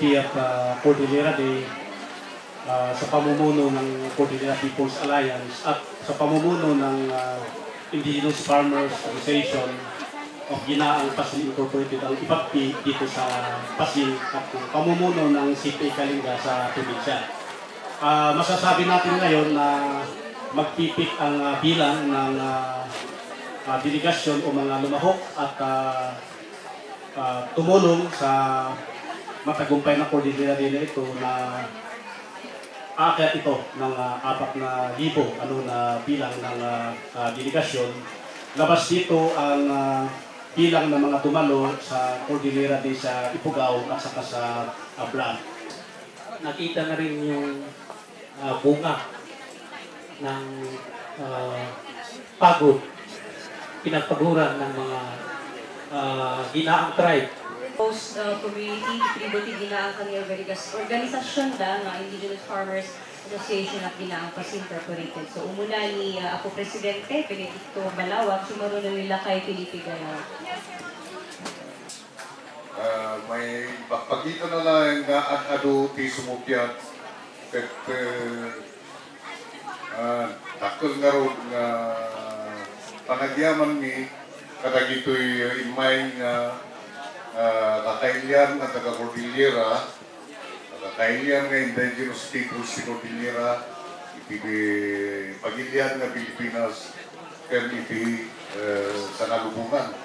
30th Cordillera Day sa pamumuno ng Cordillera People's Alliance at sa pamumuno ng Indigenous Farmers Association of Ginaang Pasil Incorporated ang ipagpi dito sa Pasil at pamumuno ng CPA Kalinga sa probinsya. Masasabi natin ngayon na magpipik ang bilang ng delegasyon o mga lumahok at tumulong sa matagumpay na Cordillera Day na ito na aakyat ito ng 4,000 na bilang ng delegasyon. Labas dito ang bilang ng mga dumalo sa Cordillera Day sa Ifugao at saka sa Blan. Nakita na rin yung bunga ng pagod, pinagpaguran ng mga Ginaang tribe. Post community, Tributi Ginaang Kaliao Verigas organisasyon da ng Indigenous Farmers Association of Ginaang Pasil Incorporated. So umula ni ako Presidente Benedicto Balawag, sumarunod nila kay Felipe Gayaw. May pagkita na lang nga ado ti sumupyat at takol nga ro nga panagyaman ni kadag ito'y imay nga kakailian at taga-Cordillera, kakailian nga indigenous people si Cordillera, pagilian nga Pilipinas, kaya iti sa nalubungan.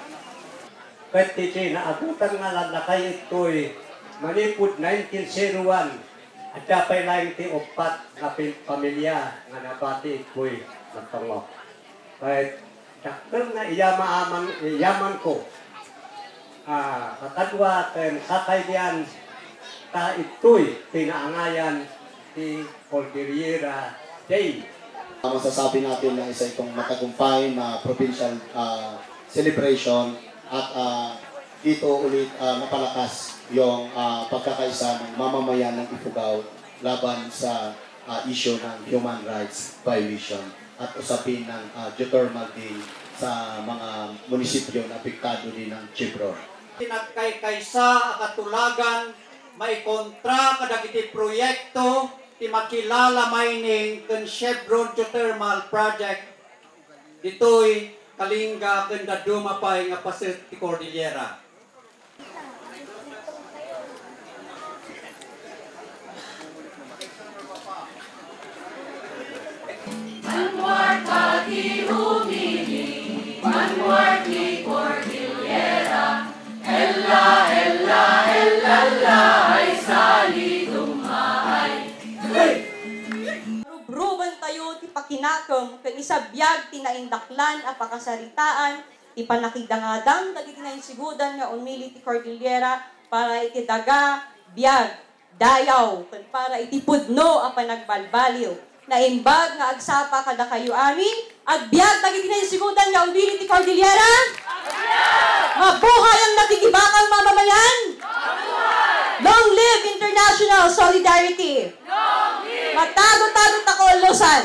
Kahit iti naabutan nga lalakay ito'y manipod 1901 at kapay lang iti upat na pamilya nga nabati ito'y nagtangok. Kahit takdang na iyaman ko katadwa ten kakaidian ta ito'y pinaangayan ti Cordillera Day. Masasabi natin na isa itong matagumpay na provincial celebration at dito ulit napalakas yung pagkakaisa ng mamamayan ng Ifugao laban sa issue ng human rights violation at usapin ng geothermal day sa mga munisipyo na apektado din ng Chevron. Nagkaykaysa katulagan may kontra kadagiti proyekto ti makilala mining ken Chevron geothermal project ditoy Kalinga ken dadumapay nga Pasil ti Cordillera. Manwar pagi humili, manwar di Cordillera, ella, ella, ella, ella, ay sali dumaay. Rubruban tayo ti pakinakam ken isa biag ti naindaklan a pakasaritaan ti panakidangadang dagiti naisigudan nga umili ti Cordillera para iti daga biag dayaw ken para iti pudno a panagbalbaliw. Naimbag nga agsapa kada kayo amin at biag dagiti naisigudan nga umili ti Cordillera. Mabuhay ang nakikibakang mamamayan. Long live international solidarity. Matago-tago tako Luzon.